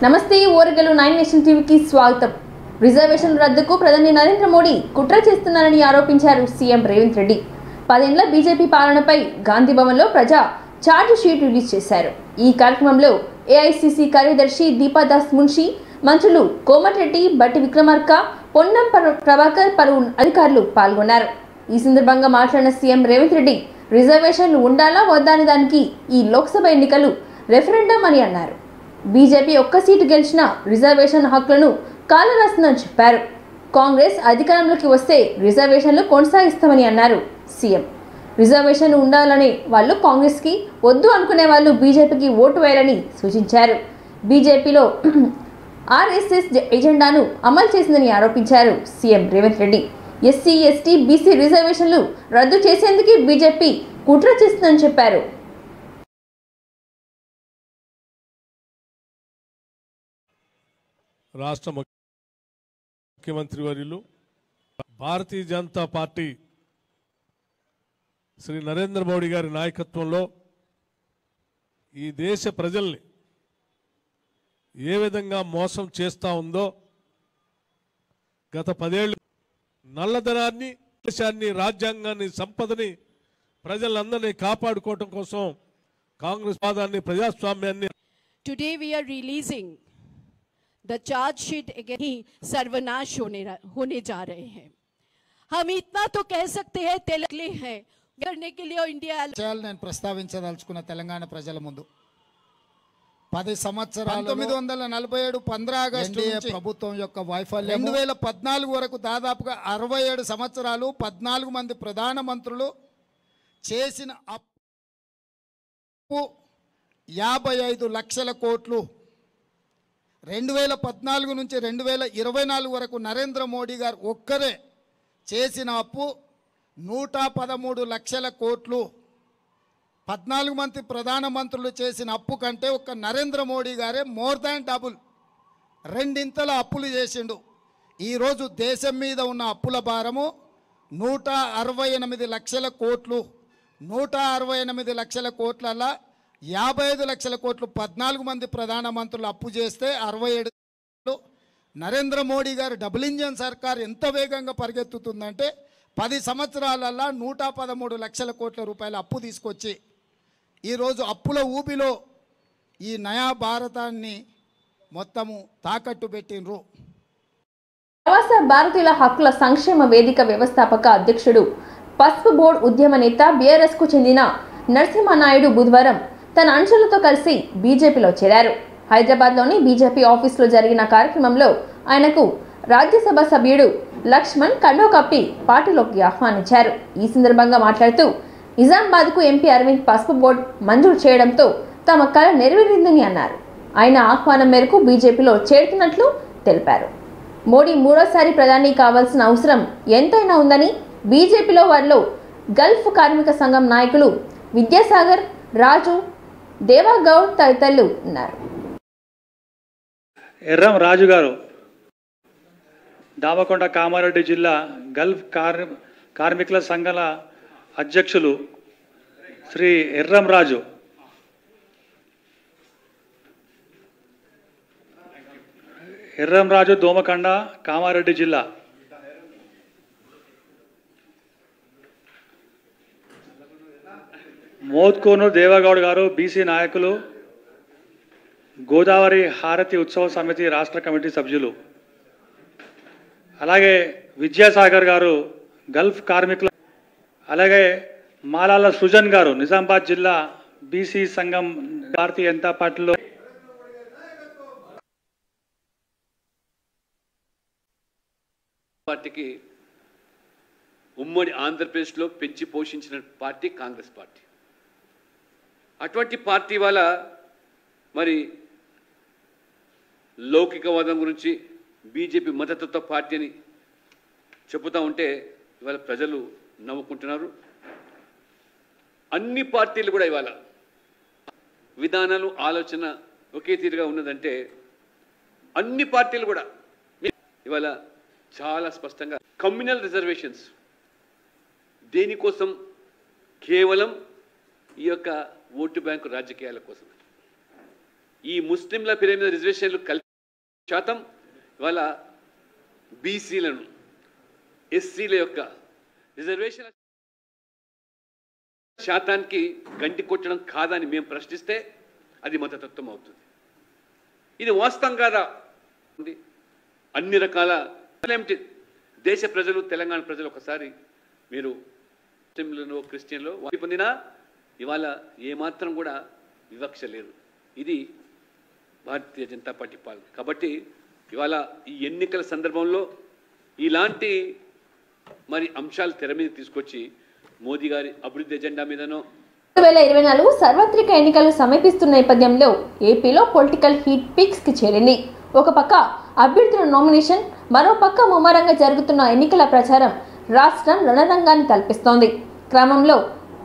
నమస్తే ఓరగలు 9 నేషన్ టీవీకి స్వాగతం. రిజర్వేషన్ రద్దుకు ప్రధాని నరేంద్ర మోడీ కుట్ర చేస్తున్నారని ఆరోపించారు సీఎం రేవంత్ రెడ్డి. 10 ఏళ్ల బీజేపీ పాలనపై గాంధీ భవన్లో ప్రజా ఛార్జ్ షీట్ రిలీజ్ చేశారు. ఈ కార్యక్రమంలో ఏఐసీసీ కార్యదర్శి దీపాదాస్ మున్షి, మంత్రులు కోమటిరెడ్డి, బట్టి విక్రమార్క, పొన్నం ప్రభాకర్, పలువురు అధికారులు పాల్గొన్నారు. ఈ సందర్భంగా మాట్లాడిన సీఎం రేవంత్ రెడ్డి రిజర్వేషన్లు ఉండాలా వద్దా అనే దానికి ఈ లోక్సభ ఎన్నికలు రెఫరెండం అని అన్నారు. బీజేపీ ఒక్క సీటు గెలిచినా రిజర్వేషన్ హక్కులను కాలరాస్తుందని చెప్పారు. కాంగ్రెస్ అధికారంలోకి వస్తే రిజర్వేషన్లు కొనసాగిస్తామని అన్నారు సీఎం. రిజర్వేషన్లు ఉండాలనే వాళ్ళు కాంగ్రెస్కి, వద్దు అనుకునే వాళ్ళు బీజేపీకి ఓటు వేయాలని సూచించారు. బీజేపీలో ఆర్ఎస్ఎస్ ఎజెండాను అమలు చేసిందని ఆరోపించారు CM Revanth Reddy. SC, ST, BC రిజర్వేషన్లు రద్దు చేసేందుకు బీజేపీ కుట్ర చేస్తుందని చెప్పారు. రాష్ట్ర ముఖ్యమంత్రి వర్యులు భారతీయ జనతా పార్టీ శ్రీ నరేంద్ర మోడీ గారి నాయకత్వంలో ఈ దేశ ప్రజల్ని ఏ విధంగా మోసం చేస్తూ ఉందో, గత 10 ఏళ్ళు నల్లధనాన్ని, దేశాన్ని, రాజ్యాంగాన్ని, సంపదని, ప్రజలందరినీ కాపాడుకోవటం కోసం కాంగ్రెస్ వాదాన్ని, ప్రజాస్వామ్యాన్ని Today we are releasing the charge sheet again ही सर्वनाश होने जा रहे हैं. हम इतना तो कह सकते हैं तेलंगाना है करने के लिए इंडिया నేను ప్రస్తావించదలుచుకున్న తెలంగాణ ప్రజల ముందు 10 సంవత్సరాలు 1947 15 ఆగస్టు ప్రభుత్వం యొక్క వైఫల్యం 2014 వరకు దాదాపుగా 67 సంవత్సరాలు 14 మంది ప్రధానమంత్రులు చేసిన అప్పు 55 లక్షల కోట్లు. 2014 నుంచి 2024 వరకు నరేంద్ర మోడీ గారు ఒక్కరే చేసిన అప్పు 113 లక్షల కోట్లు. 14 మంది ప్రధానమంత్రులు చేసిన అప్పు కంటే ఒక్క నరేంద్ర మోడీ గారే మోర్ దాన్ డబుల్, రెండింతల అప్పులు చేసిండు. ఈరోజు దేశం మీద ఉన్న అప్పుల భారము 168 లక్షల కోట్లు. 168 లక్షల కోట్లలా 55 లక్షల కోట్లు 14 మంది ప్రధానమంత్రులు అప్పు చేస్తే 67. నరేంద్ర మోడీ గారు డబుల్ ఇంజన్ సర్కార్ ఎంత వేగంగా పరిగెత్తుతుందంటే 10 సంవత్సరాలల్లా 113 లక్షల కోట్ల రూపాయల అప్పు తీసుకొచ్చి ఈరోజు అప్పుల ఊబిలో ఈ నయా భారతాన్ని మొత్తము తాకట్టు పెట్టినరు. ప్రవాస భారతీయుల హక్కుల సంక్షేమ వేదిక వ్యవస్థాపక అధ్యక్షుడు, పసుపు బోర్డు ఉద్యమ నేత, బీఆర్ఎస్కు చెందిన నరసింహనాయుడు బుధవారం తన అంశాలతో కలిసి బీజేపీలో చేరారు. హైదరాబాద్లోని బీజేపీ ఆఫీసులో జరిగిన కార్యక్రమంలో ఆయనకు రాజ్యసభ సభ్యుడు లక్ష్మణ్ కండో కప్పి పార్టీలోకి ఆహ్వానించారు. ఈ సందర్భంగా మాట్లాడుతూ నిజామాబాద్కు ఎంపీ అరవింద్ పసుపు బోర్డు మంజూరు చేయడంతో తమ కళ నెరవేరిందని అన్నారు. ఆయన ఆహ్వానం మేరకు బీజేపీలో చేరుతున్నట్లు తెలిపారు. మోడీ మూడోసారి ప్రధాని కావాల్సిన అవసరం ఎంతైనా ఉందని బీజేపీలో వారిలో గల్ఫ్ కార్మిక సంఘం నాయకులు విద్యాసాగర్, రాజు, దేవాగౌడ్ తదితరులు ఉన్నారు. ఎర్రం రాజు గారు దామకొండ కామారెడ్డి జిల్లా గల్ఫ్ కార్మికుల సంఘాల అధ్యక్షులు శ్రీ ఎర్రం రాజు. ఎర్రం రాజు దోమకొండ కామారెడ్డి జిల్లా. మోత్కోనూరు దేవగౌడ్ గారు బీసీ నాయకులు, గోదావరి హారతి ఉత్సవ సమితి రాష్ట్ర కమిటీ సభ్యులు. అలాగే విద్యాసాగర్ గారు గల్ఫ్ కార్మికుల. అలాగే మాలాల సృజన్ గారు నిజామాబాద్ జిల్లా బీసీ సంఘం భారతీయ జనతా పార్టీలో. పార్టీకి ఉమ్మడి ఆంధ్రప్రదేశ్లో పెంచి పోషించిన పార్టీ కాంగ్రెస్ పార్టీ. అటువంటి పార్టీ వల్ల మరి లౌకికవాదం గురించి బీజేపీ మద్దతుతో పార్టీ అని చెబుతూ ఉంటే ఇవాళ ప్రజలు నవ్వుకుంటున్నారు. అన్ని పార్టీలు కూడా ఇవాళ విధానాలు, ఆలోచన ఒకే తీరుగా ఉన్నదంటే అన్ని పార్టీలు కూడా ఇవాళ చాలా స్పష్టంగా కమ్యూనల్ రిజర్వేషన్స్ దేనికోసం? కేవలం ఈ యొక్క ఓటు బ్యాంకు రాజకీయాల కోసం. ఈ ముస్లింల పేరు మీద రిజర్వేషన్లు శాతం ఇవాళ బీసీలను ఎస్సీల యొక్క రిజర్వేషన్ శాతానికి గంటి కొట్టడం కాదని మేము ప్రశ్నిస్తే అది మతతత్వం అవుతుంది. ఇది వాస్తవం కాదా? అన్ని రకాల ఏమిటి దేశ ప్రజలు, తెలంగాణ ప్రజలు ఒకసారి మీరు ముస్లింలను క్రిస్టియన్లు పొందినా ఇవాళ ఏమాత్రం కూడా వివక్ష లేదు. ఇది భారతీయ జనతా పార్టీ పాలన. కాబట్టి ఇవాళ ఈ ఎన్నికల సందర్భంలో ఇలాంటి మరి అంశాలు తెర మీద తీసుకొచ్చి మోదీ గారి అభివృద్ధి ఎజెండా మీదనో 2024 సార్వత్రిక ఎన్నికలు సమీపిస్తున్న నేపథ్యంలో ఏపీలో పొలిటికల్ హీట్ పీక్స్ కి చేరింది. ఒక పక్క అభ్యర్థుల నామినేషన్, మరో పక్క ముమ్మరంగా జరుగుతున్న ఎన్నికల ప్రచారం రాష్ట్రం రణరంగాన్ని తలపిస్తోంది. క్రమంలో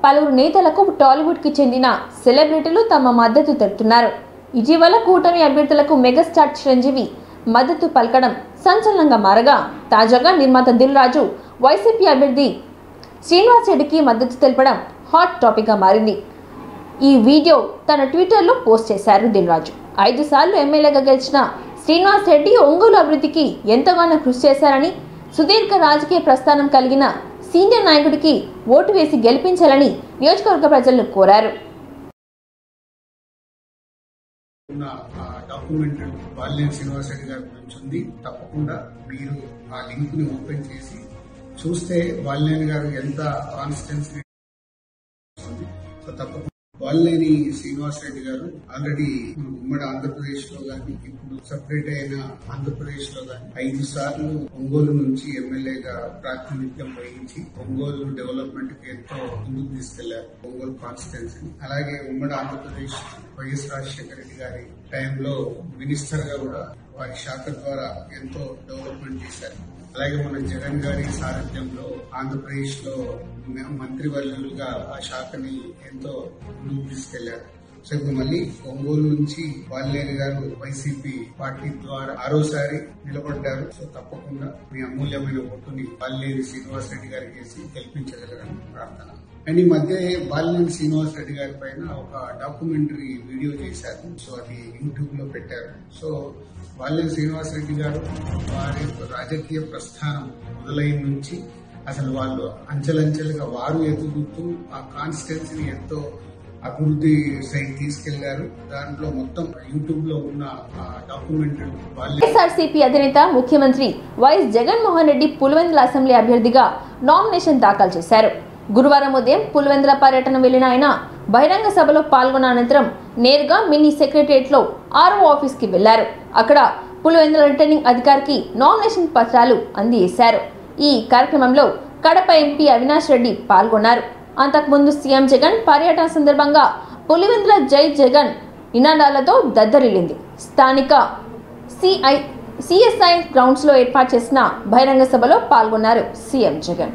పలువురు నేతలకు టాలీవుడ్ కి చెందిన సెలబ్రిటీలు తమ మద్దతు తెలుపుతున్నారు. ఇటీవల కూటమి అభ్యర్థులకు మెగాస్టార్ చిరంజీవి మద్దతు పలకడం సంచలనంగా మారగా, తాజాగా నిర్మాత దిల్ రాజు వైసీపీ అభ్యర్థి శ్రీనివాస్ రెడ్డికి మద్దతు తెలపడం హాట్ టాపిక్ గా మారింది. ఈ వీడియో తన ట్విట్టర్లో పోస్ట్ చేశారు దిల్ రాజు. 5 సార్లు ఎమ్మెల్యేగా గెలిచిన శ్రీనివాస్ రెడ్డి ఒంగోలు అభివృద్ధికి ఎంతగానో కృషి చేశారని, సుదీర్ఘ రాజకీయ ప్రస్థానం కలిగిన సీనియర్ నాయకుడికి ఓటు వేసి గెలిపించాలని నియోజకవర్గ ప్రజలను కోరారు. డాక్యుమెంటరీ బాలినేని శ్రీనివాస్ రెడ్డి గారి గురించి ఉంది. తప్పకుండా మీరు ఆ లింక్ ని ఓపెన్ చేసి చూస్తే బాలినేని గారు ఎంత కాన్స్టిట్యున్సీ ఉంది. సో తప్పకుండా బాలినేని శ్రీనివాస్ రెడ్డి గారు ఆల్రెడీ ఉమ్మడి ఆంధ్రప్రదేశ్ లో గానీ, ఇప్పుడు సపరేట్ అయిన ఆంధ్రప్రదేశ్ లో గానీ 5 సార్లు ఒంగోలు నుంచి ఎమ్మెల్యేగా ప్రాతినిధ్యం వహించి ఒంగోలు డెవలప్మెంట్ కి ఎంతో ముందుకు తీసుకెళ్లారు ఒంగోలు కాన్స్టిట్యున్సీని. అలాగే ఉమ్మడి ఆంధ్రప్రదేశ్ వైఎస్ రాజశేఖర రెడ్డి గారి టైంలో మినిస్టర్ గా కూడా వారి శాఖ ద్వారా ఎంతో డెవలప్మెంట్ చేశారు. అలాగే మన జగన్ గారి సారథ్యంలో ఆంధ్రప్రదేశ్ లో మంత్రివర్యులుగా ఆ శాఖని ఎంతో ముందుకు తీసుకెళ్లారు. సో ఇప్పుడు మళ్ళీ ఒంగోలు నుంచి బాలినేని గారు వైసీపీ పార్టీ ద్వారా 6వసారి నిలబడ్డారు. సో తప్పకుండా మీ అమూల్యమైన ఓటుని బాలినేని శ్రీనివాస్ రెడ్డి గారికి వేసి గెలిపించగలరని ప్రార్థన. అండ్ ఈ మధ్య బాలినేని శ్రీనివాస్ రెడ్డి గారి పైన ఒక డాక్యుమెంటరీ వీడియో చేశారు. సో అది యూట్యూబ్ లో పెట్టారు. సో బాలినేని శ్రీనివాస్ రెడ్డి గారు వారి రాజకీయ ప్రస్థానం మొదలైన నుంచి అసలు వాళ్ళు అంచెలంచెలుగా వారు ఎదుగుతూ ఆ కాన్స్టిట్యున్సీని ఎంతో అభివృద్ధి సైడ్ తీసుకెళ్లారు. దాంట్లో మొత్తం యూట్యూబ్ లో ఉన్న డాక్యుమెంటరీ. వైఎస్ఆర్సీపీ అధినేత ముఖ్యమంత్రి వైఎస్ జగన్మోహన్ రెడ్డి పులివెందుల అసెంబ్లీ అభ్యర్థిగా నామినేషన్ దాఖలు చేశారు. గురువారం ఉదయం పులివెందుల పర్యటన వెళ్లిన ఆయన బహిరంగ సభలో పాల్గొన్న అనంతరం నేరుగా మినీ సెక్రటరియట్ లో ఆర్ఓ ఆఫీస్ కి వెళ్లారు. అక్కడ పులివెందుల రిటర్నింగ్ అధికారికి నామినేషన్ పత్రాలు అందజేశారు. ఈ కార్యక్రమంలో కడప ఎంపీ అవినాష్ రెడ్డి పాల్గొన్నారు. అంతకుముందు సీఎం జగన్ పర్యటన సందర్భంగా పులివెందుల జై జగన్ నినాదాలతో దద్దరిల్లింది. స్థానిక సిఎస్ఐ గ్రౌండ్స్ లో ఏర్పాటు చేసిన బహిరంగ సభలో పాల్గొన్నారు సీఎం జగన్.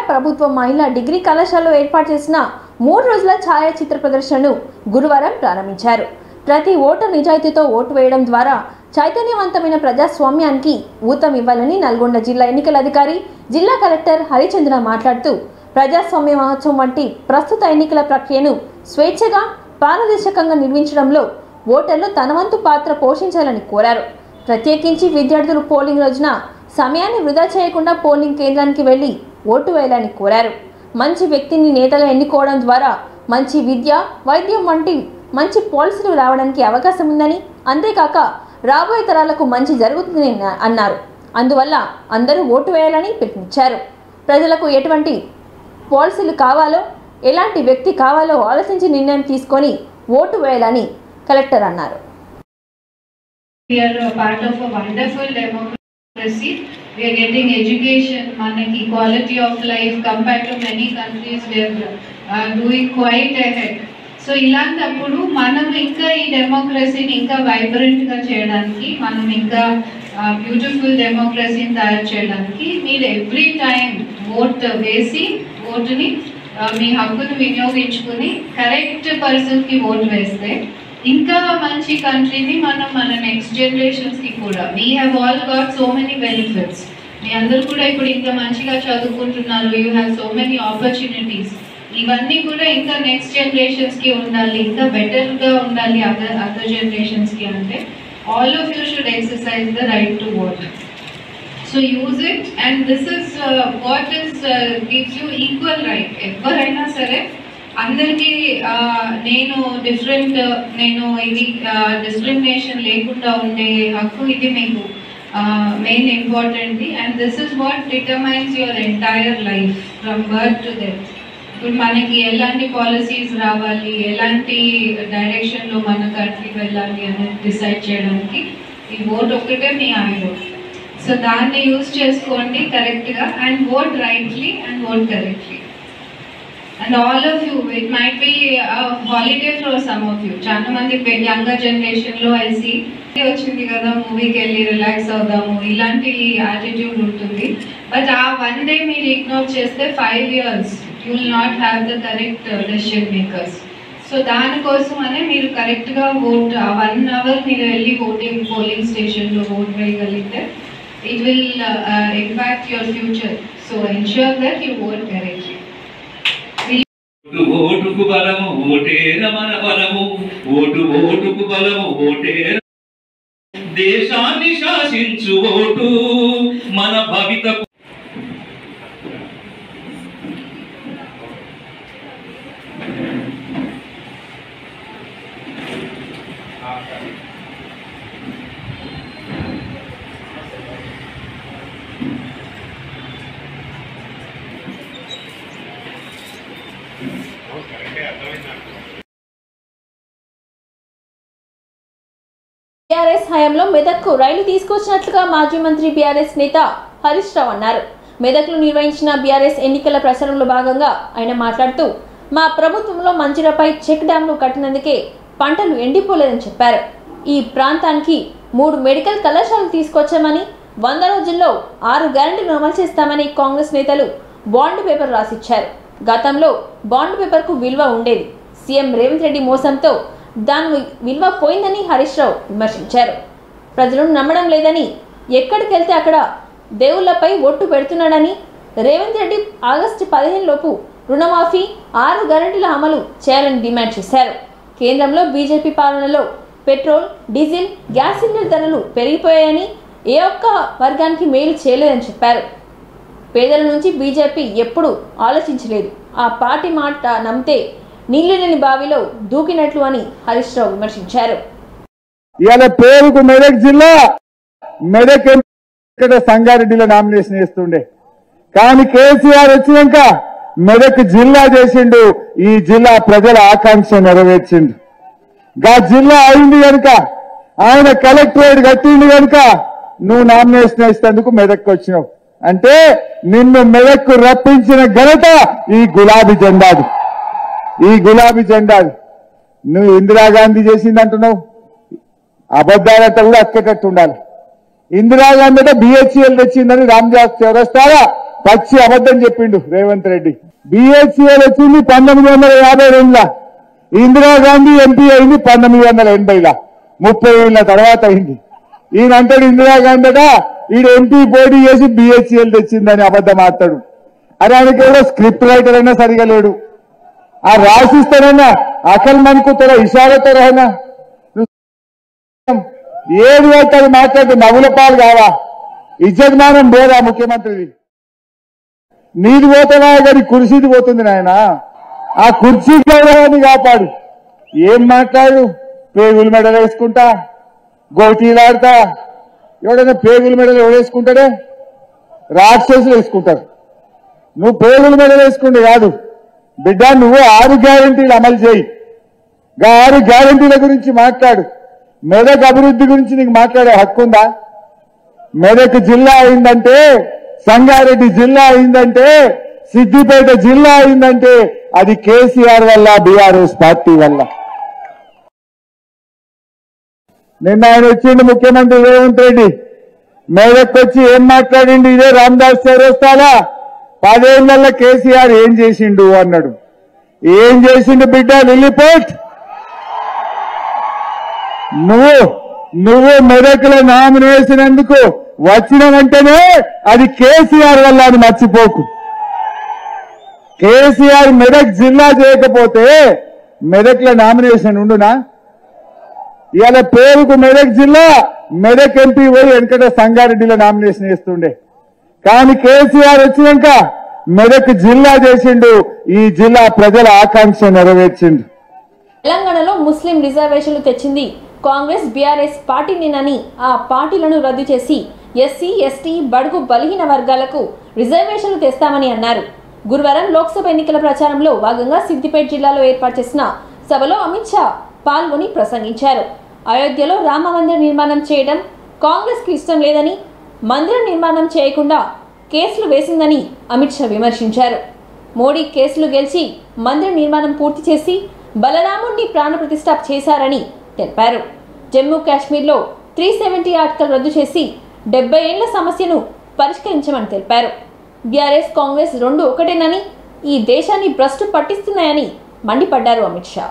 ప్రభుత్వ మహిళా డిగ్రీ కళాశాలలో ఏర్పాటు చేసిన 3 రోజుల ఛాయాచిత్ర ప్రదర్శనను గురువారం ప్రారంభించారు. ప్రతి ఓటర్ నిజాయితీతో ఓటు వేయడం ద్వారా చైతన్యవంతమైన ప్రజాస్వామ్యానికి ఊతం ఇవ్వాలని నల్గొండ జిల్లా ఎన్నికల అధికారి, జిల్లా కలెక్టర్ హరిచంద్ర మాట్లాడుతూ, ప్రజాస్వామ్య మహోత్సవం వంటి ప్రస్తుత ఎన్నికల ప్రక్రియను స్వేచ్ఛగా, పారదర్శకంగా నిర్వహించడంలో ఓటర్లు తన వంతు పాత్ర పోషించాలని కోరారు. ప్రత్యేకించి విద్యార్థులు పోలింగ్ రోజున సమయాన్ని వృధా చేయకుండా పోలింగ్ కేంద్రానికి వెళ్లి ఓటు వేయాలని కోరారు. మంచి వ్యక్తిని నేతగా ఎన్నుకోవడం ద్వారా మంచి విద్య, వైద్యం వంటి మంచి పాలసీలు రావడానికి అవకాశం ఉందని, అంతేకాక రాబోయే తరాలకు మంచి జరుగుతుందని అన్నారు. అందువల్ల అందరూ ఓటు వేయాలని పిలుపునిచ్చారు. ప్రజలకు ఎటువంటి పాలసీలు కావాలో, ఎలాంటి వ్యక్తి కావాలో ఆలోచించి నిర్ణయం తీసుకొని ఓటు వేయాలని కలెక్టర్ అన్నారు. We are a part of a wonderful democracy. We are getting education, manaki quality of life compared to many countries. We are doing quite ahead. So ఇలాంటప్పుడు మనం ఇంకా ఈ డెమోక్రసీని ఇంకా వైబ్రెంట్ గా చేయడానికి, మనం ఇంకా బ్యూటిఫుల్ డెమోక్రసీని తయారు చేయడానికి మీరు ఎవ్రీ టైం ఓట్ వేసి, ఓటుని మీ హక్కును వినియోగించుకుని కరెక్ట్ పర్సన్ కి ఓట్ వేస్తే ఇంకా మంచి కంట్రీని మనం మన నెక్స్ట్ జనరేషన్స్ కి కూడా, we have all got so many benefits. మీ అందరూ కూడా ఇప్పుడు ఇంకా మంచిగా చదువుకుంటున్నారు, you have so many opportunities. ఇవన్నీ కూడా ఇంకా నెక్స్ట్ జనరేషన్స్ కి ఉండాలి, ఇంకా బెటర్ గా ఉండాలి అదర్ జనరేషన్స్ కి. అంటే all of you should exercise the right to vote. So use it, and this is what is gives you equal right. ఎవరైనా సరే అందరికీ నేను ఇది డిస్క్రిమినేషన్ లేకుండా ఉండే హక్కు ఇది మీకు main important. And this is what determines your entire life from birth to death. ఇప్పుడు మనకి ఎలాంటి పాలసీస్ రావాలి, ఎలాంటి డైరెక్షన్లో మన కంట్రీ వెళ్ళాలి అనేది డిసైడ్ చేయడానికి ఈ ఓట్ ఒక్కటే మీ ఆయుధం. సో దాన్ని యూజ్ చేసుకోండి కరెక్ట్గా, and vote rightly and vote correctly. And all of you, it might be a holiday for some of you. చాలా మంది younger generation లో I see వచ్చింది కదా మూవీకి వెళ్ళి రిలాక్స్ అవుదాము ఇలాంటి యాటిట్యూడ్ ఉంటుంది. బట్ ఆ వన్ డే మీరు ఇగ్నోర్ చేస్తే 5 years you will not have the correct decision makers. So దానికోసమనే మీరు కరెక్ట్గా ఓట్ 1 hour మీరు వెళ్ళి పోలింగ్ స్టేషన్లో ఓట్ వేయగలిగితే it will impact your future. So ensure that you vote correctly. ఓటుకు బలము ఓటేర మన బలము, ఓటుకు బలము ఓటేర దేశాన్ని శాసించు ఓటు మన భవితకు. బీఆర్ఎస్ హయాంలో మెదక్కు రైలు తీసుకొచ్చినట్లుగా మాజీ మంత్రి బీఆర్ఎస్ నేత హరీష్ రావు అన్నారు. మెదక్లో నిర్వహించిన బీఆర్ఎస్ ఎన్నికల ప్రచారంలో భాగంగా ఆయన మాట్లాడుతూ, మా ప్రభుత్వంలో మంచిరపై చెక్ డ్యాంలు కట్టినందుకే పంటలు ఎండిపోలేదని చెప్పారు. ఈ ప్రాంతానికి 3 మెడికల్ కళాశాలలు తీసుకొచ్చామని, 100 రోజుల్లో 6 గ్యారెంటీలు అమలు చేస్తామని కాంగ్రెస్ నేతలు బాండ్ పేపర్ రాసిచ్చారు. గతంలో బాండ్ పేపర్కు విలువ ఉండేది. సీఎం రేవంత్ రెడ్డి మోసంతో దాని విలువ పోయిందని హరీష్ రావు విమర్శించారు. ప్రజలను నమ్మడం లేదని, ఎక్కడికి వెళ్తే అక్కడ దేవుళ్లపై ఒట్టు పెడుతున్నాడని, రేవంత్ రెడ్డి ఆగస్టు 15 లోపు రుణమాఫీ 6 గ్యారెంటీల అమలు చేయాలని డిమాండ్ చేశారు. కేంద్రంలో బీజేపీ పాలనలో పెట్రోల్, డీజిల్, గ్యాస్ సిలిండర్ ధరలు పెరిగిపోయాయని, ఏ ఒక్క వర్గానికి మేలు చేయలేదని చెప్పారు. పేదల నుంచి బీజేపీ ఎప్పుడూ ఆలోచించలేదు. ఆ పార్టీ మాట నమ్మితే నీళ్లు లేని బావిలో దూకినట్లు అని హరీష్ రావు విమర్శించారు. ఇవాళ పేరుకు మెదక్ జిల్లా, మెదక్ ఇక్కడ సంగారెడ్డిలో నామినేషన్ వేస్తుండే, కానీ కేసీఆర్ వచ్చినాక మెదక్ జిల్లా చేసిండు. ఈ జిల్లా ప్రజల ఆకాంక్ష నెరవేర్చిండు. గా జిల్లా అయింది కనుక, ఆయన కలెక్టరేట్ కట్టింది కనుక నువ్వు నామినేషన్ వేసేందుకు మెదక్కు వచ్చినావు. అంటే నిన్ను మెదక్కు రప్పించిన ఘనత ఈ గులాబీ జెండాది. ఈ గులాబీ జెండాది. నువ్వు ఇందిరాగాంధీ చేసింది అంటున్నావు, అబద్ధాలంతా కూడా అక్కేటట్టు ఉండాలి. ఇందిరాగాంధీ అంటే బిహెచ్ఎల్ తెచ్చిందని రామ్జాస్ చౌరస్తారా పచ్చి అబద్ధం చెప్పిండు రేవంత్ రెడ్డి. బిహెచ్ఎల్ వచ్చింది 1952లా, ఇందిరాగాంధీ ఎంపీ అయింది 1980లా, 30 ఏళ్ల తర్వాత అయింది. ఈయనంటాడు ఇందిరాగాంధీ ఈయన ఎంపీ పోటీ చేసి బిహెచ్ఎల్ తెచ్చిందని అబద్ధం ఆడతాడు. అరే ఆయనకి ఎవరో స్క్రిప్ట్ రైటర్ అయినా సరిగా లేడు. ఆ రాసిస్తానన్నా అకల్ మనుకుతారా ఇషారతో రానా, ఏది వెళ్తాడు మాట్లాడితే నవ్వుల పాలు కావా, ఇజ్జతమానం పోదా ముఖ్యమంత్రిది. నీది పోతావా కానీ కుర్చీది పోతుంది నాయన. ఆ కుర్చీ గౌరవాన్ని కాపాడు. ఏం మాట్లాడు? పేగులు మెడలు వేసుకుంటా, గోటీలాడతా. ఎవడైనా పేగులు మెడలు ఎవడేసుకుంటాడే? రాక్షసులు వేసుకుంటారు. నువ్వు పేగులు మెడలు వేసుకుంటే కాదు బిడ్డ, నువ్వు 6 గ్యారెంటీలు అమలు చేయి. 6 గ్యారెంటీల గురించి మాట్లాడు. మెదక్ అభివృద్ధి గురించి నీకు మాట్లాడే హక్కు ఉందా? మెదక్ జిల్లా అయిందంటే, సంగారెడ్డి జిల్లా అయిందంటే, సిద్దిపేట జిల్లా అయిందంటే అది కేసీఆర్ వల్ల, బీఆర్ఎస్ పార్టీ వల్ల. నిన్న ఆయన వచ్చిండు ముఖ్యమంత్రి రేవంత్ రెడ్డి. మెదక్ వచ్చి ఏం మాట్లాడిండు? ఇదే రామదాస్ చౌరస్తాలా 10 ఏళ్లలో కేసీఆర్ ఏం చేసిండు అన్నాడు. ఏం చేసిండు బిడ్డ? లిల్లీపోట్. నువ్వు మెదక్లో నామినేషన్ ఎందుకు వచ్చిన వెంటనే అది కేసీఆర్ వల్ల అని మర్చిపోకు. కేసీఆర్ మెదక్ జిల్లా చేయకపోతే మెదక్లో నామినేషన్ ఉండునా? ఇవాళ పేరుకు మెదక్ జిల్లా, మెదక్ ఎంపీ పోయి వెంకట సంగారెడ్డిలో నామినేషన్ వేస్తుండే. కానీ కేసీఆర్ వచ్చినాక మెదక్ జిల్లా చేసిండు. ఈ జిల్లా ప్రజల ఆకాంక్ష నెరవేర్చిండు. తెలంగాణలో ముస్లిం రిజర్వేషన్లు తెచ్చింది కాంగ్రెస్ బీఆర్ఎస్ పార్టీనేనని, ఆ పార్టీలను రద్దు చేసి ఎస్సీ ఎస్టీ బడుగు బలహీన వర్గాలకు రిజర్వేషన్లు తెస్తామని అన్నారు. గురువారం లోక్సభ ఎన్నికల ప్రచారంలో భాగంగా సిద్దిపేట జిల్లాలో ఏర్పాటు చేసిన సభలో అమిత్ షా పాల్గొని ప్రసంగించారు. అయోధ్యలో రామ మందిర నిర్మాణం చేయడం కాంగ్రెస్ కు ఇష్టం లేదని, మందిరం నిర్మాణం చేయకుండా కేసులు వేసిందని అమిత్ షా విమర్శించారు. మోడీ కేసులు గెలిచి మందిర నిర్మాణం పూర్తి చేసి బలరాముడిని ప్రాణప్రతిష్ఠ చేశారని తెలిపారు. జమ్మూ కాశ్మీర్లో 370 ఆర్టికల్ రద్దు చేసి 70 ఏళ్ల సమస్యను పరిష్కరించమని తెలిపారు. బీఆర్ఎస్ కాంగ్రెస్ రెండు ఒకటేనని, ఈ దేశాన్ని భ్రష్టు పట్టిస్తున్నాయని మండిపడ్డారు అమిత్ షా.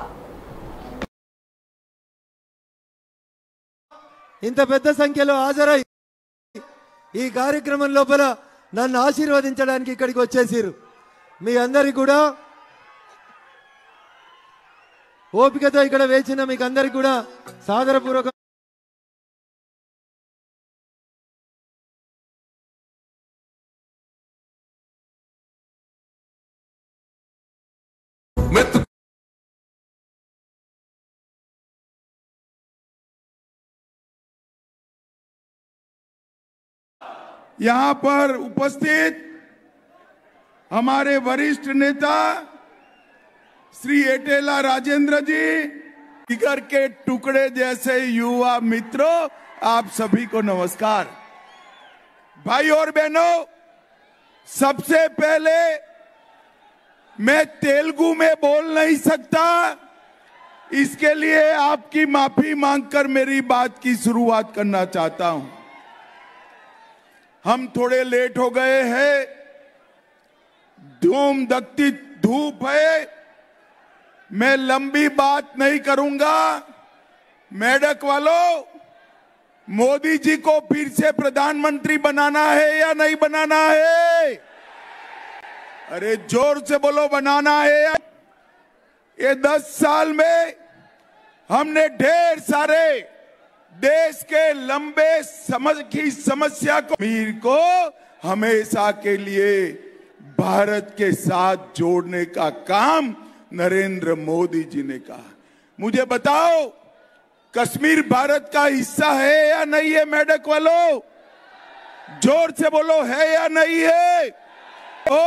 ఇంత పెద్ద సంఖ్యలో హాజరై ఈ కార్యక్రమం లోపల నన్ను ఆశీర్వదించడానికి ఇక్కడికి వచ్చేసారు. మీ అందరికి కూడా ఓపికతో ఇక్కడ వేచిన మీకు అందరికి కూడా సాదరపూర్వక यहाँ पर उपस्थित हमारे वरिष्ठ नेता श्री एटेला राजेंद्र जी, जिगर के टुकड़े जैसे युवा मित्रों, आप सभी को नमस्कार। भाई और बहनों, सबसे पहले मैं तेलुगु में बोल नहीं सकता, इसके लिए आपकी माफी मांगकर मेरी बात की शुरुआत करना चाहता हूं। हम थोड़े लेट हो गए हैं, धूम धकती धूप है, मैं लंबी बात नहीं करूंगा। मेदक वालों, मोदी जी को फिर से प्रधानमंत्री बनाना है या नहीं बनाना है? अरे जोर से बोलो, बनाना है। ये 10 साल में हमने ढेर सारे देश के लंबे समस्या को हमेशा के लिए भारत के साथ जोड़ने का काम नरेंद्र मोदी जी ने कहा। मुझे बताओ, कश्मीर भारत का हिस्सा है या नहीं है? मेदक वालों, जोर से बोलो, है या नहीं है? तो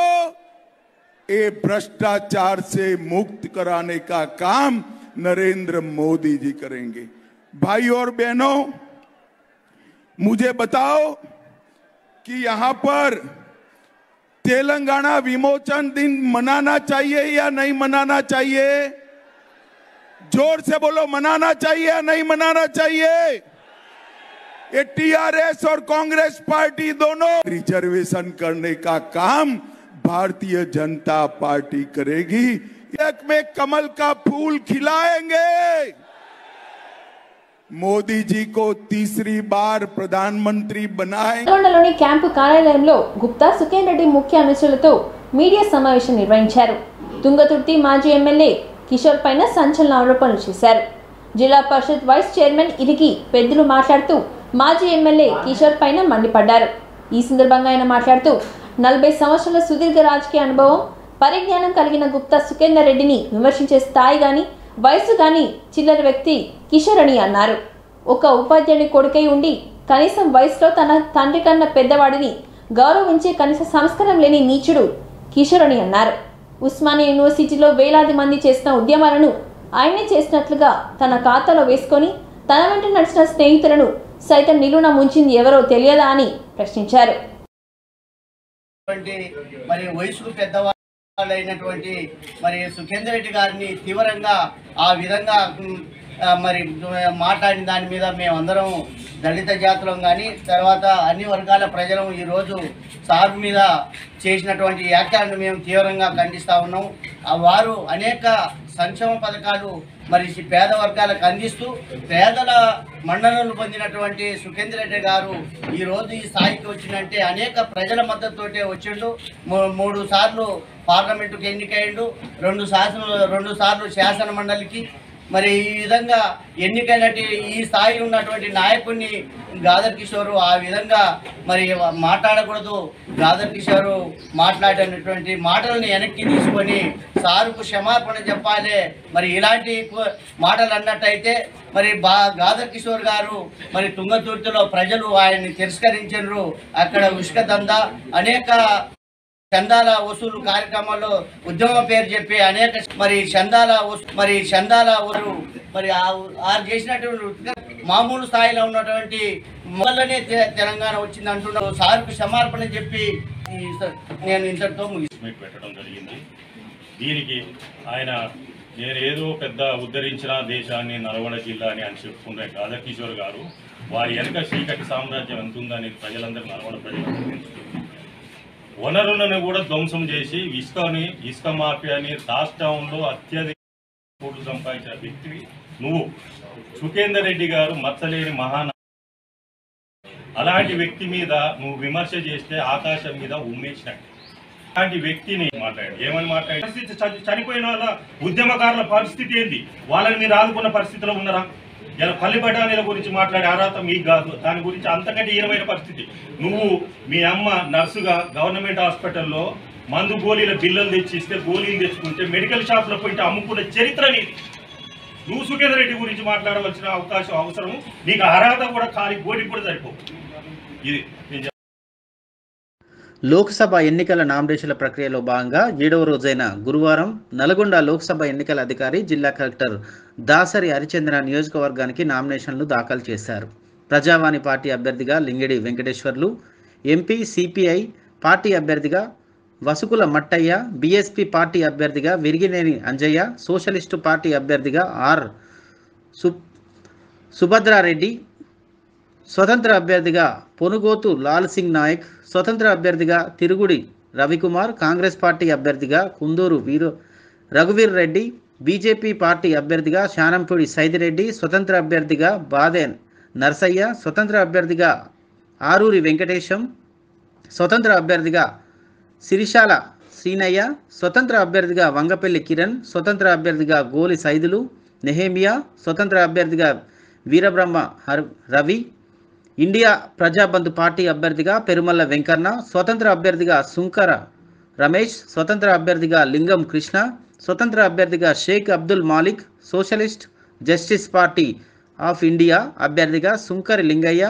ये भ्रष्टाचार से मुक्त कराने का काम नरेंद्र मोदी जी करेंगे। भाई और बहनों, मुझे बताओ कि यहां पर तेलंगाना विमोचन दिन मनाना चाहिए या नहीं मनाना चाहिए? जोर से बोलो, मनाना चाहिए या नहीं मनाना चाहिए? ये टीआरएस और कांग्रेस पार्टी दोनों रिजर्वेशन करने का काम भारतीय जनता पार्टी करेगी। एक में कमल का फूल खिलाएंगे। మోదీ जी को तीसरी बार प्रधानमंत्री बनाएंगे। నల్గొండలోని క్యాంపు కార్యాలయంలో గుప్తా సుఖేన్ రెడ్డి ముఖ్య అనుచరులతో మీడియా సమావేశం నిర్వహించారు. తుంగతుర్తి మాజీ ఎమ్మెల్యే కిషోర్ పైన సంచలన ఆరోపణలు చేశారు. జిల్లా పరిషత్ వైస్ చైర్మన్ ఇరికి పెద్దలు మాట్లాడుతూ మాజీ ఎమ్మెల్యే కిషోర్ పైన మండిపడ్డారు. ఈ సందర్భంగా ఆయన మాట్లాడుతూ 40 సంవత్సరాల సుదీర్ఘ రాజకీయ అనుభవం, పరిజ్ఞానం కలిగిన గుప్తా సుఖేందర్ రెడ్డిని విమర్శించే స్థాయి గాని వయసు గాని చిల్లర వ్యక్తి కిషోర్ అని అన్నారు. ఒక ఉపాధ్యాయుని కొడుకై ఉండి కనీసం వయసులో తన తండ్రి కన్నా పెద్దవాడిని గౌరవించే కనీస సంస్కారం లేని నీచుడు కిషోర్ అని అన్నారు. ఉస్మానియా యూనివర్సిటీలో వేలాది మంది చేసిన ఉద్యమాలను ఆయనే చేసినట్లుగా తన ఖాతాలో వేసుకొని తన వెంట నడిచిన స్నేహితులను సైతం నిలువున ముంచింది ఎవరో తెలియదా అని ప్రశ్నించారు. మరి వయసుకు పెద్దవాళ్ళైనటువంటి మరి సుఖేందర్ రెడ్డి గారిని తీవ్రంగా ఆ విధంగా మరి మాట్లాడిన దాని మీద మేమందరం దళిత జాతులం కానీ తర్వాత అన్ని వర్గాల ప్రజలం ఈరోజు సార్ మీద చేసినటువంటి వ్యాఖ్యలను మేము తీవ్రంగా ఖండిస్తూ ఉన్నాం. వారు అనేక సంక్షేమ పథకాలు మరి పేద వర్గాలకు అందిస్తూ పేదల మన్ననలు పొందినటువంటి సుఖేందర్ రెడ్డి గారు ఈరోజు ఈ స్థాయికి వచ్చిందంటే అనేక ప్రజల మద్దతుతోటే వచ్చిండు. 3 సార్లు పార్లమెంటుకు ఎన్నికయ్యిండు, 2 సార్లు శాసన మండలికి. మరి ఈ విధంగా ఎన్నికైనట్టు ఈ స్థాయి ఉన్నటువంటి నాయకుడిని గాదర్ కిషోర్ ఆ విధంగా మరి మాట్లాడకూడదు. గాదర్ కిషోర్ మాట్లాడినటువంటి మాటలను వెనక్కి తీసుకొని సారుకు క్షమాపణ చెప్పాలి. మరి ఇలాంటి మాటలు అన్నట్టయితే మరి గాదర్ కిషోర్ గారు మరి తుంగతుర్తిలో ప్రజలు ఆయన్ని తిరస్కరించారు. అక్కడ ఉష్క దందా అనేక చందాల వసూలు కార్యక్రమాల్లో ఉద్యమం పేరు చెప్పి అనేక మరి చందాల మరి ఆరు చేసినటువంటి మామూలు స్థాయిలో ఉన్నటువంటి మొదలనే తెలంగాణ వచ్చింది అంటున్నారు. సార్కు క్షమాపణ చెప్పి నేను ఇంతటితో పెట్టడం జరిగింది. దీనికి ఆయన నేను ఏదో పెద్ద ఉద్ధరించిన దేశాన్ని నల్గొండ జిల్లా అని చెప్పుకునే గాదర్ కిషోర్ గారు వారి వెనక చీకటి సామ్రాజ్యం ఎంత ఉందని ప్రజలందరూ నల్గొండ ప్రజలందరూ వనరులను కూడా ధ్వంసం చేసి ఇసుక మాఫియాని రాష్ట్రంలో అత్యధిక కోట్లు సంపాదించిన వ్యక్తివి నువ్వు. సుఖేందర్ రెడ్డి గారు మచ్చలేని అలాంటి వ్యక్తి మీద నువ్వు విమర్శ చేస్తే ఆకాశం మీద ఉమ్మేసినట్టు. అలాంటి వ్యక్తిని ఏమని మాట్లాడి పరిస్థితి చనిపోయిన వాళ్ళ ఉద్యమకారుల పరిస్థితి ఏంది? వాళ్ళని మీరు ఆదుకున్న పరిస్థితిలో ఉన్నారా? ఇలా పల్లి బఠానీల గురించి మాట్లాడే అర్హత మీకు కాదు. దాని గురించి అంతకంటే హీనమైన పరిస్థితి. నువ్వు మీ అమ్మ నర్సుగా గవర్నమెంట్ హాస్పిటల్లో మందు గోళీల బిల్లలు తెచ్చిస్తే గోళీలు తెచ్చుకుంటే మెడికల్ షాప్లో పోయి అమ్ముకున్న చరిత్రని నువ్వు సుఖేందర్ రెడ్డి గురించి మాట్లాడవలసిన అవసరం నీకు అర్హత కూడా ఖాళీ గోడికి కూడా సరిపోదు. ఇది లోక్సభ ఎన్నికల నామినేషన్ల ప్రక్రియలో భాగంగా 7వ రోజైన గురువారం నల్గొండ లోక్సభ ఎన్నికల అధికారి జిల్లా కలెక్టర్ దాసరి హరిచంద్ర నియోజకవర్గానికి నామినేషన్లు దాఖలు చేశారు. ప్రజావాణి పార్టీ అభ్యర్థిగా Lingidi Venkateswarlu, MP CPI party అభ్యర్థిగా వసుకుల మట్టయ్య, బీఎస్పీ పార్టీ అభ్యర్థిగా విరిగినేని అంజయ్య, సోషలిస్టు పార్టీ అభ్యర్థిగా ఆర్ సుభద్రారెడ్డి, స్వతంత్ర అభ్యర్థిగా పొనుగోతు లాల్ సింగ్ నాయక్, స్వతంత్ర అభ్యర్థిగా తిరుగుడి రవికుమార్, కాంగ్రెస్ పార్టీ అభ్యర్థిగా కుందూరు రఘువీర్ రెడ్డి, బీజేపీ పార్టీ అభ్యర్థిగా శానంపూడి సైదిరెడ్డి, స్వతంత్ర అభ్యర్థిగా బాదే నర్సయ్య, స్వతంత్ర అభ్యర్థిగా ఆరూరి వెంకటేశం, స్వతంత్ర అభ్యర్థిగా సిరిశాల శ్రీనయ్య, స్వతంత్ర అభ్యర్థిగా వంగపల్లి కిరణ్, స్వతంత్ర అభ్యర్థిగా గోలి సైదులు నెహేమియా, స్వతంత్ర అభ్యర్థిగా వీరబ్రహ్మ రవి, ఇండియా ప్రజాబంధు పార్టీ అభ్యర్థిగా పెరుమల్ల వెంకన్న, స్వతంత్ర అభ్యర్థిగా సుంకర రమేష్, స్వతంత్ర అభ్యర్థిగా లింగం కృష్ణ, స్వతంత్ర అభ్యర్థిగా Shaik Abdul Malik, socialist justice party of India అభ్యర్థిగా సుంకరి లింగయ్య,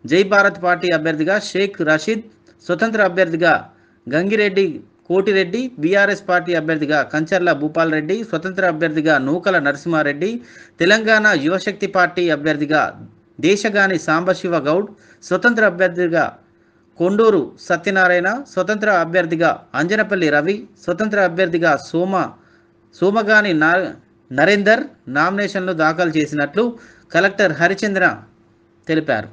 జై భారత్ పార్టీ అభ్యర్థిగా షేక్ రషీద్, స్వతంత్ర అభ్యర్థిగా గంగిరెడ్డి కోటిరెడ్డి, బీఆర్ఎస్ పార్టీ అభ్యర్థిగా కంచర్ల భూపాల్ రెడ్డి, స్వతంత్ర అభ్యర్థిగా నూకల నరసింహారెడ్డి, తెలంగాణ యువశక్తి పార్టీ అభ్యర్థిగా దేశగాని సాంబశివ గౌడ్, స్వతంత్ర అభ్యర్థిగా కొండూరు సత్యనారాయణ, స్వతంత్ర అభ్యర్థిగా అంజనపల్లి రవి, స్వతంత్ర అభ్యర్థిగా సోమగాని నరేందర్ నామినేషన్లు దాఖలు చేసినట్లు కలెక్టర్ హరిచంద్ర తెలిపారు.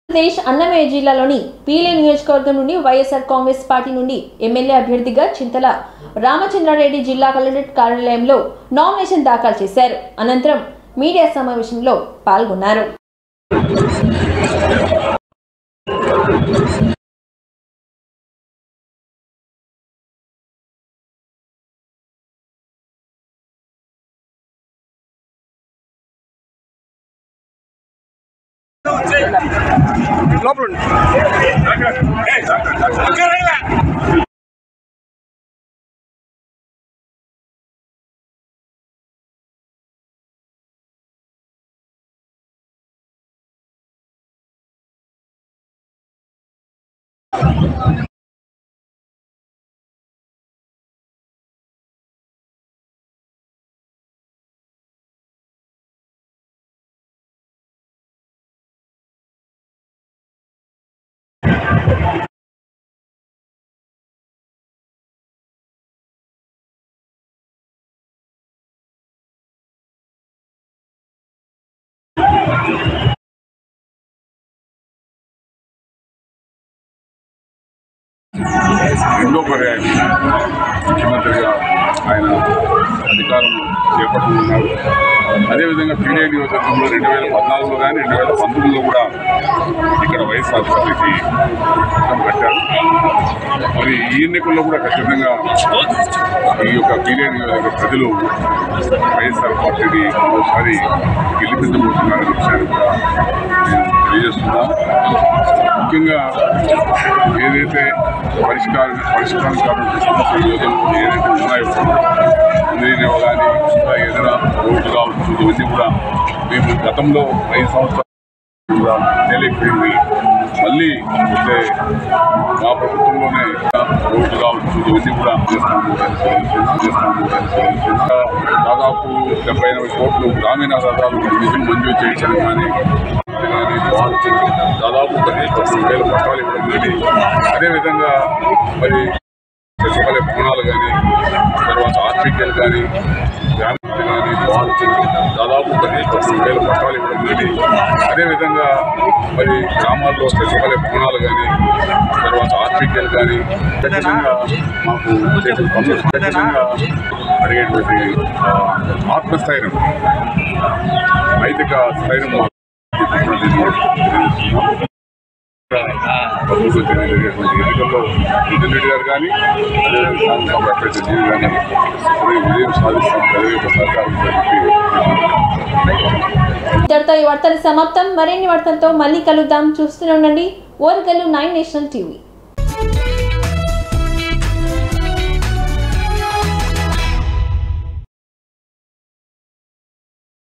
ఆంధ్రప్రదేశ్ అన్నమయ్య జిల్లాలోని పీలే నియోజకవర్గం నుండి వైఎస్ఆర్ కాంగ్రెస్ పార్టీ నుండి ఎమ్మెల్యే అభ్యర్థిగా చింతల రామచంద్రారెడ్డి జిల్లా కలెక్టరేట్ కార్యాలయంలో నామినేషన్ దాఖలు చేశారు. అనంతరం మీడియా సమావేశంలో పాల్గొన్నారు. రెండో పర్యాయం ముఖ్యమంత్రిగా ఆయన అధికారం చేపట్టుకున్నారు. అదేవిధంగా పీడే నియోజకవర్గంలో 2014లో కానీ 2019లో కూడా ఇక్కడ వైఎస్ఆర్సీపీకి పట్టం కట్టారు. మరి ఈ ఎన్నికల్లో కూడా ఖచ్చితంగా ఈ యొక్క పీడే నియోజకవర్గ ప్రజలు వైఎస్ఆర్ పార్టీని ఒకసారి గెలిపించబోతున్నారనే విషయాన్ని కూడా నేను తెలియజేస్తున్నాను. ముఖ్యంగా ఏదైతే పరిష్కారం కావాల్సిన సమస్యలు ఏదైతే ఉన్నాయో నీరు కానీ ఇంకా ఏదైనా రోడ్డు కావచ్చు ఇవన్నీ కూడా మేము గతంలో 5 సంవత్సరాలు కూడా తెలియకపోయింది. మళ్ళీ అంటే మా ప్రభుత్వంలోనే రోడ్డు కావచ్చు ఇవన్నీ కూడా చేస్తాము. దాదాపు 70-80 కోట్లు గ్రామీణ రథాలు నిధులు మంజూరు చేయించడం కానీ దాదాపు 10,000 పట్టాలు ఇవ్వడం కానీ అదేవిధంగా మరి సచివాలయ భవనాలు కానీ తర్వాత ఆర్పికల్ కానీ గ్రామీణ కానీ దాదాపు 10,000 పట్టాలు ఇవ్వడం కానీ అదేవిధంగా మరి గ్రామాల్లో సచివాలయ భవనాలు కానీ తర్వాత ఆర్పికల్ కానీ ఖచ్చితంగా మాకు ఖచ్చితంగా అడిగేటువంటి ఆత్మస్థైర్యం నైతిక స్థైర్యం ఎన్నికల్లో నితిన్ రెడ్డి గారు కానీ కానీ విజయం సాధిస్తాం సహకారం ఇంతటితో ఈ వార్తలు సమాప్తం. మరిన్ని వార్తలతో మళ్ళీ కలుద్దాం. చూస్తూనే ఉండండి ఓర్గల్లు 9 నేషనల్ టీవీ.